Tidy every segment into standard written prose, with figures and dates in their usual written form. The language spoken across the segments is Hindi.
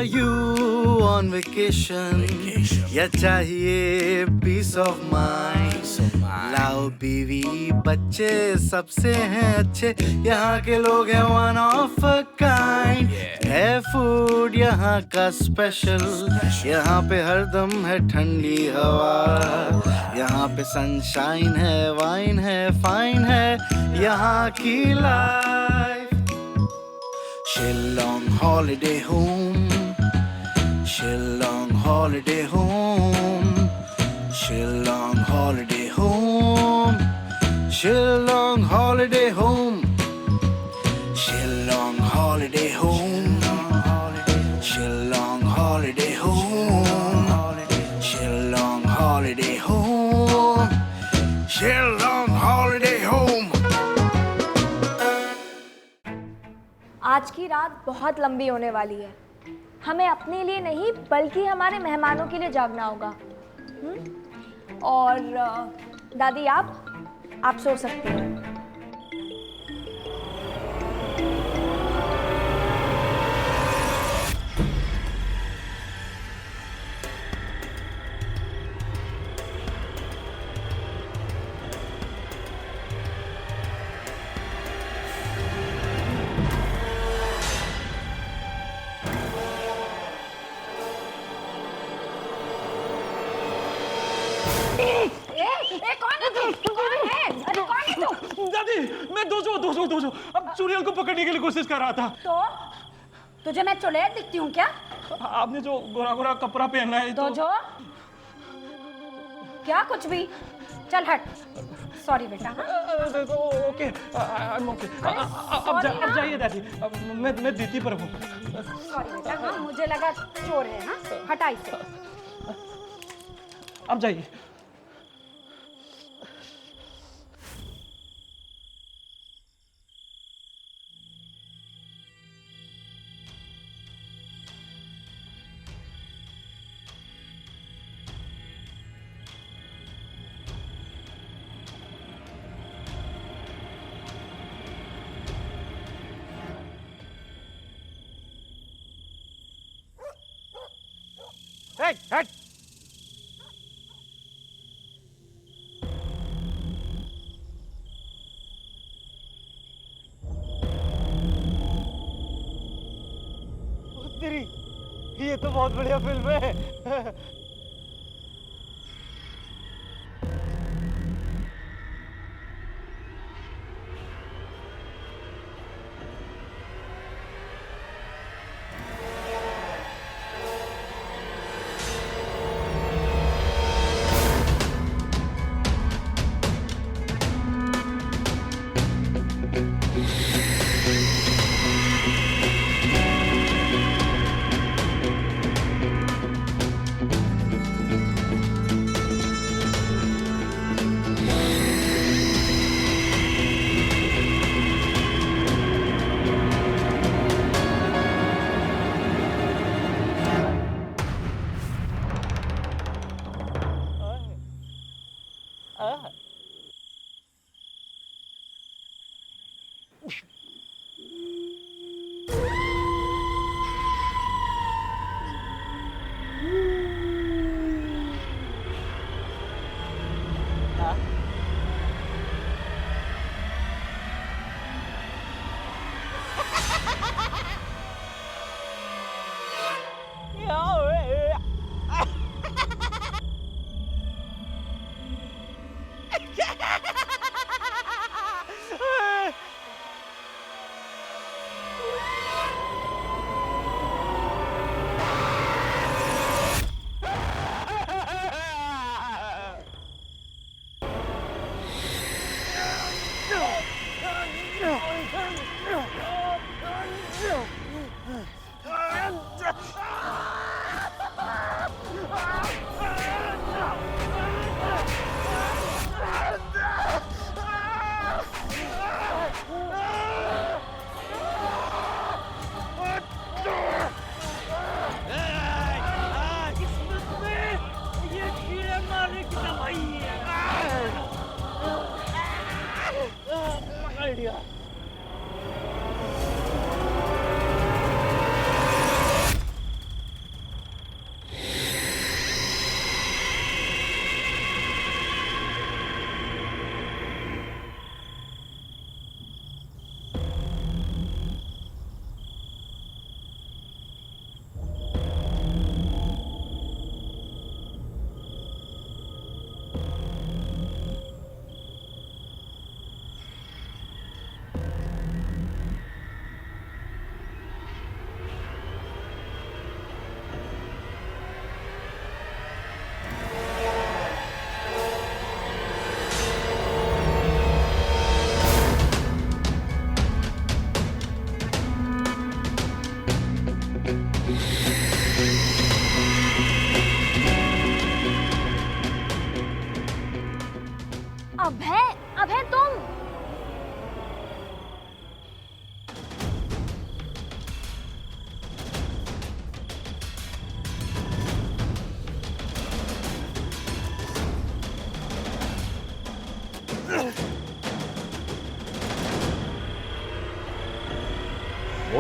Are you on vacation? या चाहिए peace of mind? लाओ बीवी बच्चे सबसे हैं अच्छे, यहाँ के लोग हैं one of a kind. है फूड यहाँ का स्पेशल, यहाँ पे हरदम है ठंडी हवा, यहाँ पे सनशाइन है, वाइन है, फाइन है यहाँ की life. Shillong holiday home, Shillong holiday home, Shillong holiday home, Shillong holiday home, Shillong holiday home, Shillong holiday home, Shillong holiday home, Shillong holiday home. आज की रात बहुत लंबी होने वाली है. हमें अपने लिए नहीं बल्कि हमारे मेहमानों के लिए जागना होगा. और दादी आप सो सकती हैं. दादी मैं दो अब चुड़ैल को पकड़ने के लिए कोशिश कर रहा था. तो तुझे मैं चुड़ैल दिखती हूँ क्या? आपने जो गोरा कपड़ा पहना है तो जो क्या कुछ भी. चल हट. सॉरी बेटा. ओके अब जाइए दादी. मैं दीदी पर हूँ. सॉरी बेटा. हाँ मुझे लगा चोर है. हाँ हटा इसे. अब जाइए. हट. तेरी ये तो बहुत बढ़िया फिल्म है.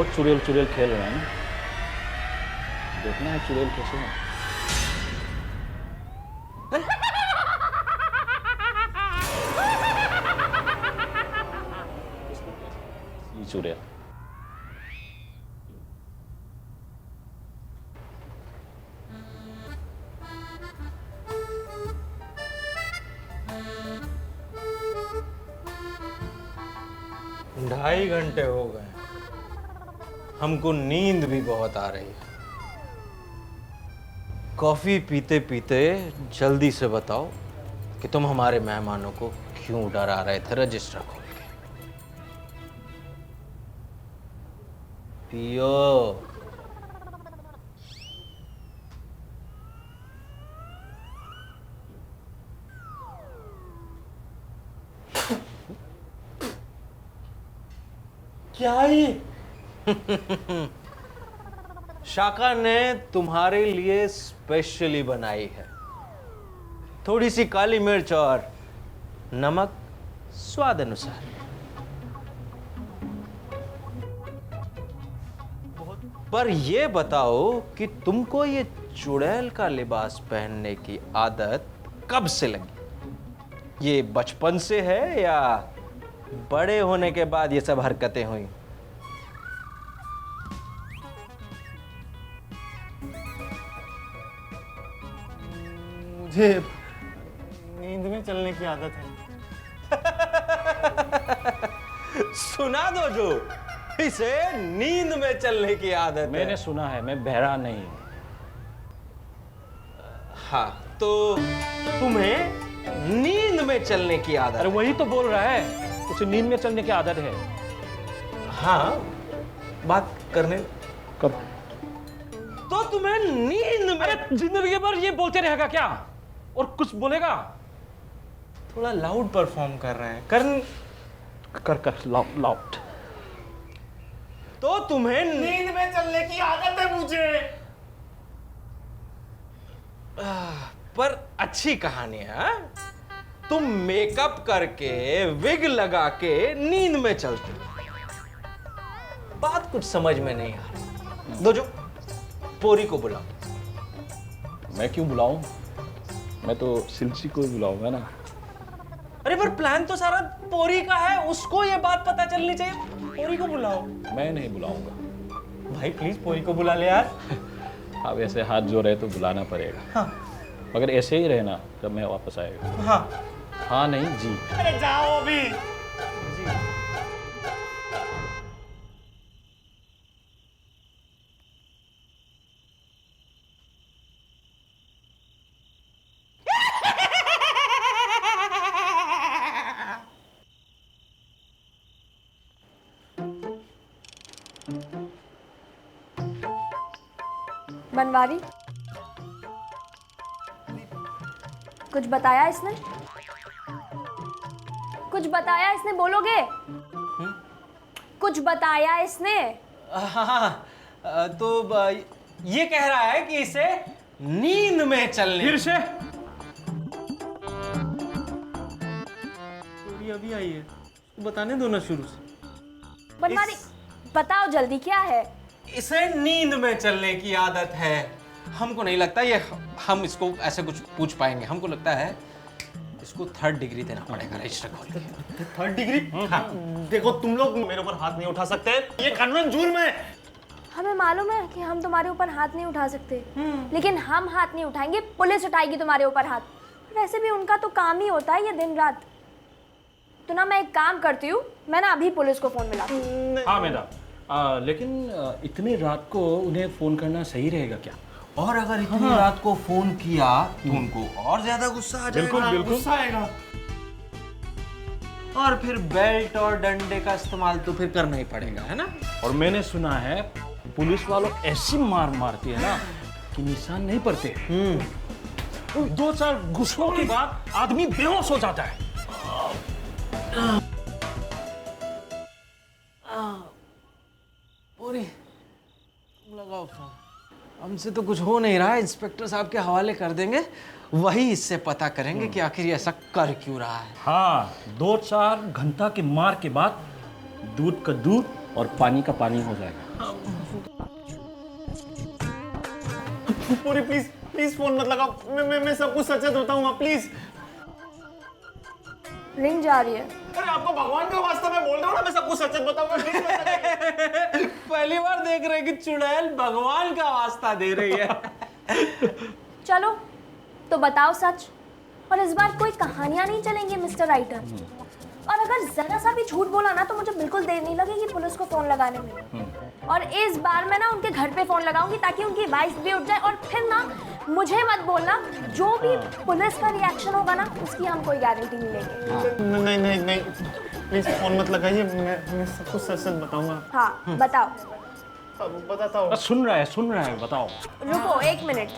बहुत चुड़ैल चुड़ैल खेल रहे हैं ना, देखना है चुड़ैल कैसे है। ये चुड़ैल ढाई घंटे हो गए, हमको नींद भी बहुत आ रही है। कॉफी पीते पीते जल्दी से बताओ कि तुम हमारे मेहमानों को क्यों डरा रहे थे रजिस्टर खोल के। पियो। क्या ये? शाका ने तुम्हारे लिए स्पेशली बनाई है। थोड़ी सी काली मिर्च और नमक स्वाद अनुसार। पर ये बताओ कि तुमको ये चुड़ैल का लिबास पहनने की आदत कब से लगी? ये बचपन से है या बड़े होने के बाद ये सब हरकतें हुई? मुझे नींद में चलने की आदत है। सुना दो जो इसे नींद में चलने की आदत मैंने है। सुना है, मैं बहरा नहीं। हाँ, तो तुम्हें नींद में चलने की आदत अरे है। वही तो बोल रहा है, उसे नींद में चलने की आदत है। हाँ, बात करने। कब? तो तुम्हें नींद में। अरे जिंदगी भर ये बोलते रहेगा क्या? और कुछ बोलेगा? थोड़ा लाउड परफॉर्म कर रहे हैं। कर लाउड। तो तुम्हें नींद में चलने की आदत है मुझे। पर अच्छी कहानी है। हाँ? तुम मेकअप करके विग लगा के नींद में चलते हो। बात कुछ समझ में नहीं आ रही। दो जो पोरी को बुलाओ। मैं क्यों बुलाऊं? मैं तो सिलची को बुलाऊंगा ना। अरे पर प्लान तो सारा पोरी का है, उसको ये बात पता चलनी चाहिए। पोरी को बुलाओ। मैं नहीं बुलाऊंगा। भाई प्लीज पोरी को बुला ले यार। अब ऐसे हाथ जोड़ रहे तो बुलाना पड़ेगा। हाँ। मगर ऐसे ही रहना जब मैं वापस आएगा। हाँ। हाँ नहीं जी। अरे जाओ अभी। बनवारी, कुछ बताया इसने? कुछ बताया इसने? बोलोगे? कुछ बताया इसने? हाँ, तो ये कह रहा है कि इसे नींद में चलने। फिर से? पोरी अभी आई है, बताने दो ना शुरू से। बनवारी, बताओ जल्दी, क्या है? इसे नींद में चलने की आदत है। हमको नहीं लगता ये हम इसको ऐसे कुछ पूछ पाएंगे। हमको लगता है इसको 3rd डिग्री देना पड़ेगा रजिस्टर खोल के। 3rd degree? हाँ। देखो तुम लोग मेरे ऊपर हाथ नहीं उठा सकते, ये कानूनन जुर्म है। हमें मालूम है कि हम तुम्हारे ऊपर हाथ नहीं उठा सकते, लेकिन हम हाथ नहीं उठाएंगे, पुलिस उठाएगी तुम्हारे ऊपर हाथ। वैसे भी उनका तो काम ही होता है ये दिन रात। तो ना मैं एक काम करती हूँ, मैं ना अभी पुलिस को फोन मिलाती हूँ। हाँ मैडम, लेकिन इतनी रात को उन्हें फोन करना सही रहेगा क्या? और अगर इतनी रात को फोन किया तो उनको और ज्यादा गुस्सा आ जाएगा। बिल्कुल बिल्कुल। गुस्सा आएगा। और फिर बेल्ट और डंडे का इस्तेमाल तो फिर करना ही पड़ेगा, है ना? और मैंने सुना है पुलिस वालों ऐसी मार मारती है ना कि निशान नहीं पड़ते। 2-4 घुसों के बाद आदमी बेहोश हो जाता है। पूरी लगाओ फोन। हमसे तो कुछ हो नहीं रहा है, इंस्पेक्टर साहब के हवाले कर देंगे, वही इससे पता करेंगे कि आखिर ये ऐसा कर क्यों रहा है। हाँ, 2-4 घंटा के मार के बाद दूध का दूध और पानी का पानी हो जाएगा। पूरी प्लीज प्लीज फोन मत लगाओ, मैं सब कुछ सच बताऊंगा प्लीज। रिंग जा रही है। अरे आपको भगवान का वास्ता मैं बोल रहा हूँ ना, मैं सब कुछ सच बताऊंगा प्लीज। पहली बार देख रहे हैं कि चुड़ैल भगवान का वास्ता दे रही है। चलो तो बताओ सच, और इस बार कोई कहानियां नहीं चलेंगी मिस्टर राइटर। और अगर जरा सा भी झूठ बोला ना तो मुझे बिल्कुल देर नहीं लगेगी पुलिस को फोन लगाने में। और इस बार मैं ना उनके घर पे फोन लगाऊंगी ताकि उनकी वाइफ भी उठ जाए। और फिर ना मुझे मत बोलना, जो भी पुलिस का रिएक्शन होगा ना उसकी हम कोई गारंटी नहीं लेंगे। नहीं नहीं नहीं प्लीज फोन मत लगाइए, मैं सब कुछ सच बताऊंगा। हाँ बताओ। अब बताता हूँ। सुन रहा है, बताओ। रुको 1 मिनट।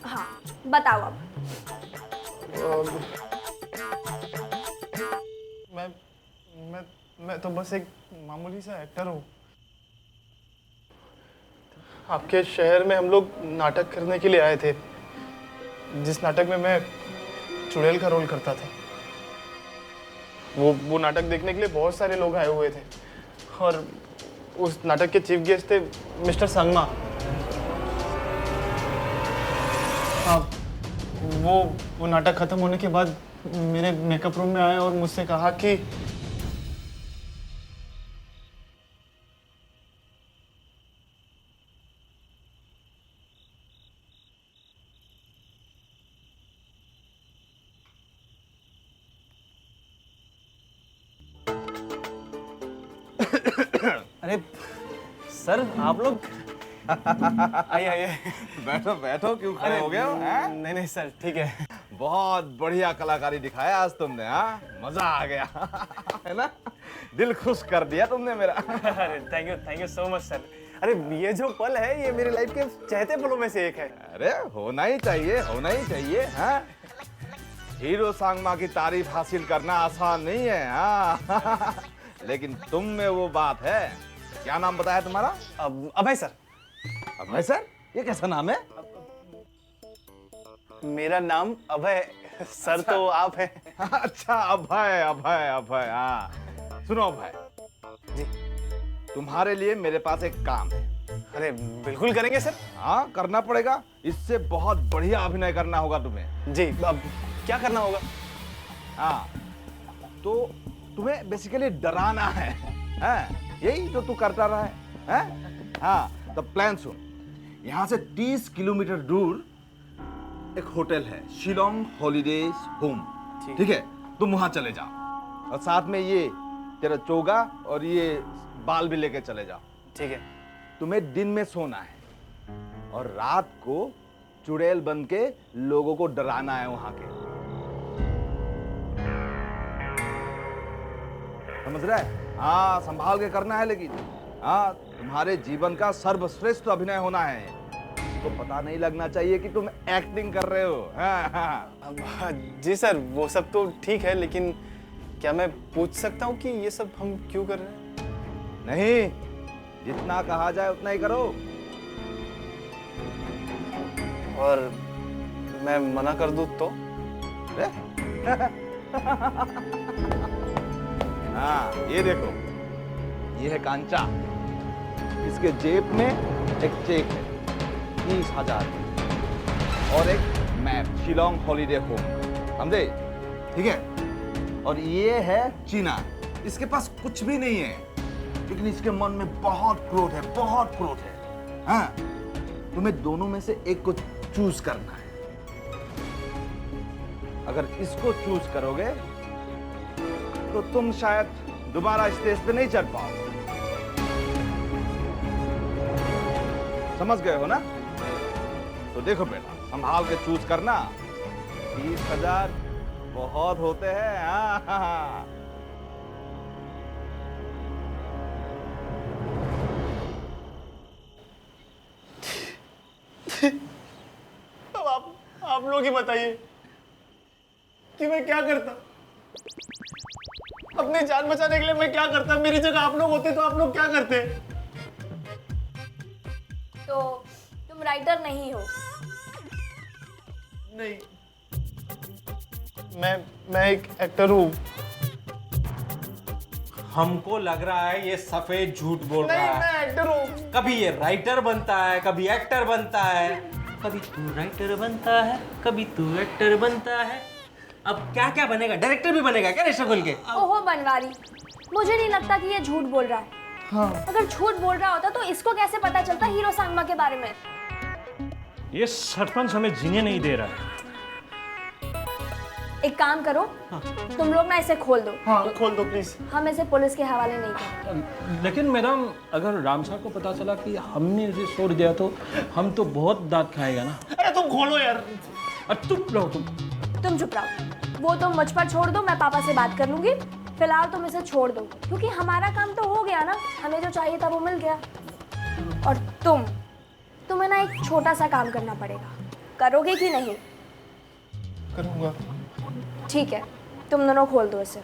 हाँ बताओ अब। मैं तो बस एक मामूली सा एक्टर हूँ। आपके शहर में हम लोग नाटक करने के लिए आए थे, जिस नाटक में मैं चुड़ैल का रोल करता था। वो नाटक देखने के लिए बहुत सारे लोग आए हुए थे, और उस नाटक के चीफ गेस्ट थे मिस्टर संगमा। हाँ, वो नाटक खत्म होने के बाद मेरे मेकअप रूम में आए और मुझसे कहा कि अरे सर आप लोग आइए बैठो बैठो, क्यों खड़े हो गए हो? नहीं नहीं सर ठीक है। बहुत बढ़िया कलाकारी दिखाया आज तुमने। हाँ, मजा आ गया। है ना, दिल खुश कर दिया तुमने मेरा। अरे thank you so much sir. अरे ये जो पल है ये मेरी लाइफ के चहते पलों में से एक है। अरे होना ही चाहिए। हाँ, हीरो सांगमा की तारीफ हासिल करना आसान नहीं है। हाँ। लेकिन तुम में वो बात है। क्या नाम बताया तुम्हारा? अभय सर। अभय सर? ये कैसा नाम है? मेरा नाम अभय सर, तो आप हैं। अच्छा, अभय। हाँ, सुनो अभय जी, तुम्हारे लिए मेरे पास एक काम है। अरे बिल्कुल करेंगे सर। हाँ, करना पड़ेगा। इससे बहुत बढ़िया अभिनय करना होगा तुम्हें। जी, अब क्या करना होगा? हाँ, तो तुम्हें बेसिकली डराना है। यही तो तू करता रहा है। हाँ, तो प्लान सुन। यहाँ से 30 किलोमीटर दूर एक होटल है, शिलोंग हॉलीडेज होम। ठीक है, तुम वहां चले जाओ, और साथ में ये तेरा चोगा और ये बाल भी लेके चले जाओ। ठीक है। तुम्हें दिन में सोना है और रात को चुड़ैल बन के लोगों को डराना है वहां के। समझ रहा है? हाँ, संभाल के करना है। लेकिन हाँ, तुम्हारे जीवन का सर्वश्रेष्ठ अभिनय होना है। तो पता नहीं लगना चाहिए कि तुम एक्टिंग कर रहे हो। हाँ। जी सर, वो सब तो ठीक है, लेकिन क्या मैं पूछ सकता हूँ कि ये सब हम क्यों कर रहे हैं? नहीं, जितना कहा जाए उतना ही करो। और मैं मना कर दूँ तो? हाँ, ये देखो, ये है कांचा। इसके जेब में एक चेक है 30,000 और एक मैप, शिलोंग हॉलीडे होम। समझे? ठीक है। और ये है चीना। इसके पास कुछ भी नहीं है, लेकिन इसके मन में बहुत क्रोध है। हाँ, तुम्हें दोनों में से एक को चूज करना है। अगर इसको चूज करोगे तो तुम शायद दोबारा स्टेज पे नहीं चढ़ पाओ। समझ गए हो ना? तो देखो बेटा, संभाल के चूज करना। 30,000 बहुत होते हैं। हाँ। अब आप लोग ही बताइए कि मैं क्या करता। अपनी जान बचाने के लिए मैं क्या करता? मेरी जगह आप लोग होते तो आप लोग क्या करते? तो तुम राइटर नहीं हो? नहीं, मैं एक एक्टर हूँ। हमको लग रहा है ये सफेद झूठ बोल रहा है। मैं एक्टर हूँ। कभी ये राइटर बनता है, कभी एक्टर बनता है, कभी तू राइटर बनता है, कभी तू एक्टर बनता है। अब क्या क्या बनेगा? डायरेक्टर भी बनेगा क्या रिश्ता खोल के? ओहो बनवारी, मुझे नहीं लगता कि ये झूठ बोल रहा है। हाँ। अगर झूठ बोल रहा होता तो इसको कैसे पता चलता हीरो सांगमा के बारे में? ये सरपंच हमें जीने नहीं दे रहा है। एक काम करो, तुम लोग ना इसे खोल दो। हाँ खोल दो प्लीज। हम इसे पुलिस के हवाले नहीं करेंगे। लेकिन मैडम, अगर राम साहब को पता चला कि हमने इसे छोड़ दिया तो हम तो बहुत दांत खाएगा ना। अरे तुम खोलो यार। अब चुप रहो तुम। तुम चुप रहो, वो तुम मुझ पर छोड़ दो, मैं पापा से बात कर लूंगी। फिलहाल तुम इसे छोड़ दो, क्योंकि हमारा काम तो हो गया ना, हमें जो चाहिए था वो मिल गया। और तुम्हें ना एक छोटा सा काम करना पड़ेगा, करोगे कि नहीं? करूँगा। ठीक है, तुम दोनों खोल दो इसे।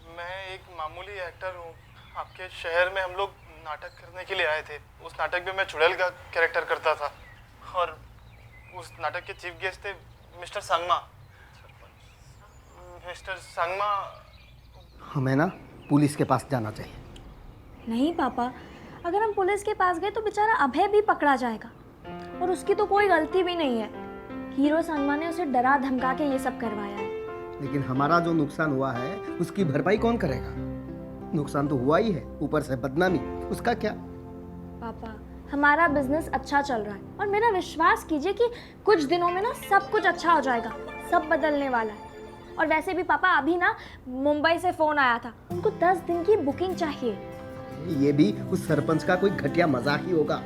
मैं एक मामूली एक्टर हूँ। आपके शहर में हम लोग नाटक करने के लिए आए थे। उस नाटक में मैं चुड़ैल का कैरेक्टर करता था और उस नाटक के चीफ गेस्ट थे मिस्टर सांगमा। मिस्टर सांगमा, हमें ना पुलिस के पास जाना चाहिए। नहीं पापा, अगर हम पुलिस के पास गए तो बेचारा अभय भी पकड़ा जाएगा, और उसकी तो कोई गलती भी नहीं है। हीरो सांगमा ने उसे डरा धमका के ये सब करवाया है। लेकिन हमारा जो नुकसान हुआ है उसकी भरपाई कौन करेगा? नुकसान तो हुआ ही है, ऊपर से बदनामी, उसका क्या? पापा, हमारा बिजनेस अच्छा चल रहा है और मेरा विश्वास कीजिए कि कुछ दिनों में ना सब कुछ अच्छा हो जाएगा, सब बदलने वाला है। और वैसे भी पापा, अभी ना मुंबई से फ़ोन आया था, उनको 10 दिन की बुकिंग चाहिए। ये भी उस सरपंच का कोई घटिया मजाक ही होगा।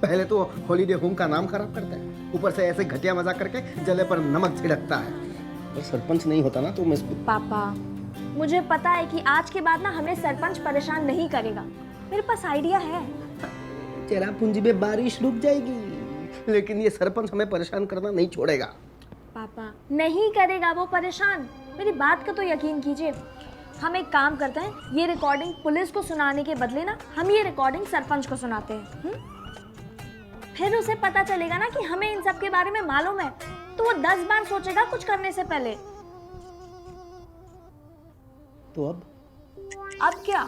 पहले तो हॉलीडे होम का नाम खराब करता है, ऊपर से ऐसे घटिया मजाक करके जले पर नमक छिड़कता है। तो सरपंच नहीं होता ना तो मैं पापा, मुझे पता है कि आज के बाद ना हमें सरपंच परेशान नहीं करेगा। मेरे पास आइडिया है। चेरापूंजी में बारिश रुक जाएगी, लेकिन ये सरपंच हमें परेशान करना नहीं छोड़ेगा। पापा, नहीं करेगा वो परेशान, मेरी बात का तो यकीन कीजिए। हम एक काम करते हैं, ये रिकॉर्डिंग पुलिस को सुनाने के बदले ना हम ये रिकॉर्डिंग सरपंच को सुनाते हैं। फिर उसे पता चलेगा ना कि हमें इन सब के बारे में मालूम है, तो वो 10 बार सोचेगा कुछ करने से पहले। तो अब क्या,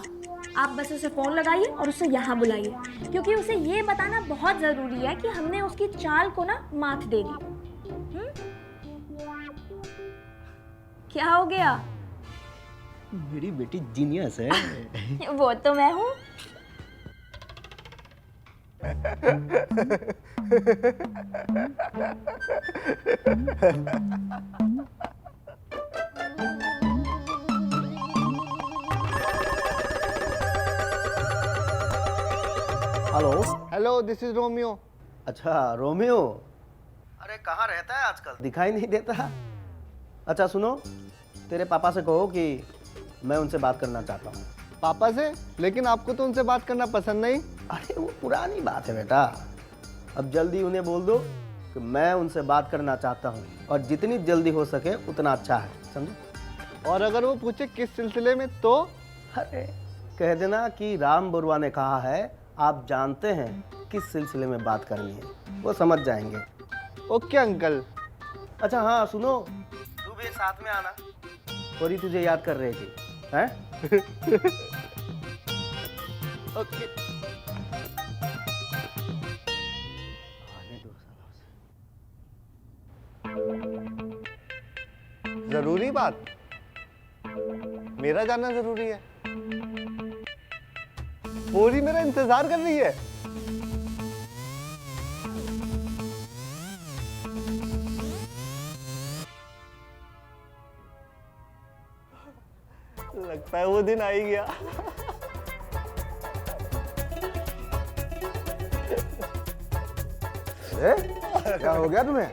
आप बस उसे फोन लगाइए और उसे यहाँ बुलाइए, क्योंकि उसे ये बताना बहुत जरूरी है कि हमने उसकी चाल को ना मात दे दी। क्या हो गया? मेरी बेटी जीनियस है। वो तो मैं हूँ। Hello. Hello, this is Romeo. अच्छा रोमियो, अरे कहाँ रहता है आजकल, दिखाई नहीं देता। अच्छा सुनो, तेरे पापा से कहो कि मैं उनसे बात करना चाहता हूँ। पापा से? लेकिन आपको तो उनसे बात करना पसंद नहीं। अरे वो पुरानी बात है बेटा, अब जल्दी उन्हें बोल दो कि मैं उनसे बात करना चाहता हूँ, और जितनी जल्दी हो सके उतना अच्छा है, समझे? और अगर वो पूछे किस सिलसिले में तो? अरे कह देना कि राम बरुआ ने कहा है आप जानते हैं किस सिलसिले में बात करनी है, वो समझ जाएंगे। Okay uncle. अच्छा हाँ सुनो, तू भी साथ में आना, और ही तुझे याद कर रही थी, हैं? ओके। जरूरी बात? मेरा जानना जरूरी है? पूरी मेरा इंतजार कर रही है। लगता है वो दिन आ ही गया। क्या हो गया तुम्हें?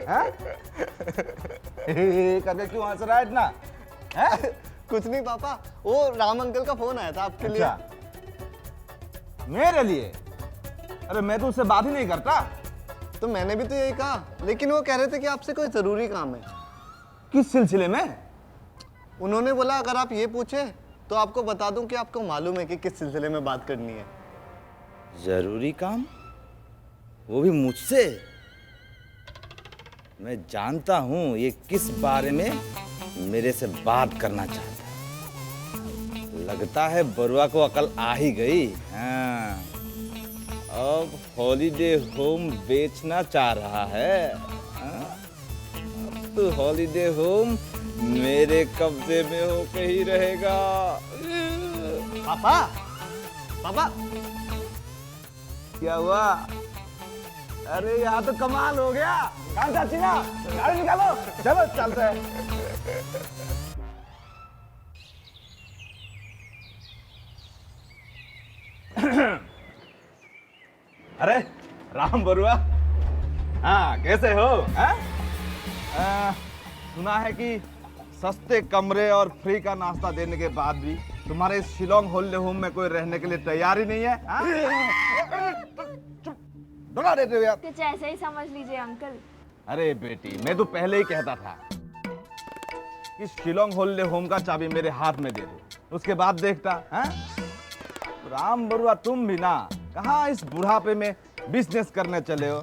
कदे क्यों हंस रहा है इतना? कुछ नहीं पापा, वो राम अंकल का फोन आया था आपके लिए। मेरे लिए? अरे मैं तो उससे बात ही नहीं करता। तो मैंने भी तो यही कहा, लेकिन वो कह रहे थे कि आपसे कोई ज़रूरी काम है। किस सिलसिले में? उन्होंने बोला अगर आप ये पूछे तो आपको बता दूं कि आपको मालूम है कि किस सिलसिले में बात करनी है। जरूरी काम? वो भी मुझसे? मैं जानता हूं ये किस बारे में मेरे से बात करना चाहता है। लगता है बरुआ को अकल आ ही गई। हाँ, अब हॉलीडे होम बेचना चाह रहा है। हाँ? अब तो हॉलीडे होम मेरे कब्जे में होके ही रहेगा। पापा, पापा, क्या हुआ? अरे यहाँ तो कमाल हो गया। कहाँ चाची ना, गाड़ी निकालो, चलो चलते हैं। अरे राम बरुआ, हाँ कैसे हो? सुना है कि सस्ते कमरे और फ्री का नाश्ता देने के बाद भी तुम्हारे शिलोंग हॉलीडे होम में कोई रहने के लिए तैयार ही नहीं है। डरा देते हो यार। कुछ ऐसे ही समझ लीजिए अंकल। अरे बेटी, मैं तो पहले ही कहता था कि शिलोंग हॉलीडे होम का चाबी मेरे हाथ में दे दो, उसके बाद देखता। राम बरुआ, तुम भी ना कहाँ इस बुढ़ापे में बिजनेस करने चले हो?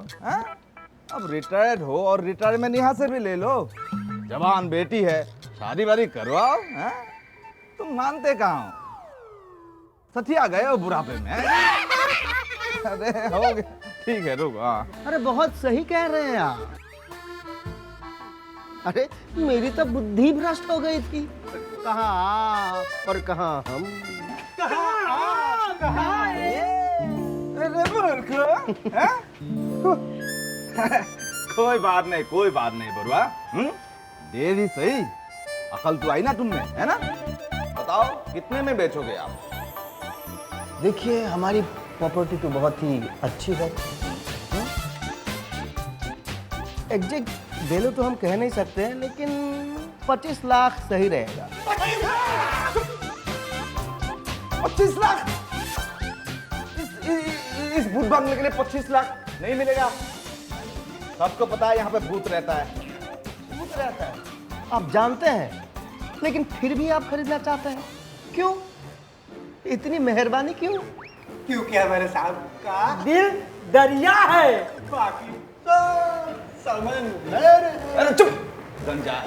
अब रिटायर्ड हो और रिटायरमेंट यहाँ से भी ले लो। जवान बेटी है, शादी वादी करवाओ। तुम मानते कहाँ हो? सठिया गए हो बुढ़ापे में। अरे हो गया, ठीक है रुको। अरे बहुत सही कह रहे हैं आप। अरे मेरी तो बुद्धि भ्रष्ट हो गई थी। कहाँ आप और कहाँ हम। अरे मूर्ख, कोई बात नहीं, कोई बात नहीं बरुआ। देर ही सही, अकल तो आई ना तुमने, है ना? बताओ कितने में बेचोगे आप? देखिए हमारी प्रॉपर्टी तो बहुत ही अच्छी है। एग्जैक्ट वैल्यू तो हम कह नहीं सकते हैं, लेकिन 25 लाख सही रहेगा। 25 लाख? इस भूत बंगले के लिए 25 लाख नहीं मिलेगा। सबको पता है यहाँ पे भूत रहता है। भूत रहता है, आप जानते हैं, लेकिन फिर भी आप खरीदना चाहते हैं। क्यों? इतनी मेहरबानी क्यों? क्योंकि हमारे साहब का दिल दरिया है। बाकी तो समंदर। अरे चुप गंजा।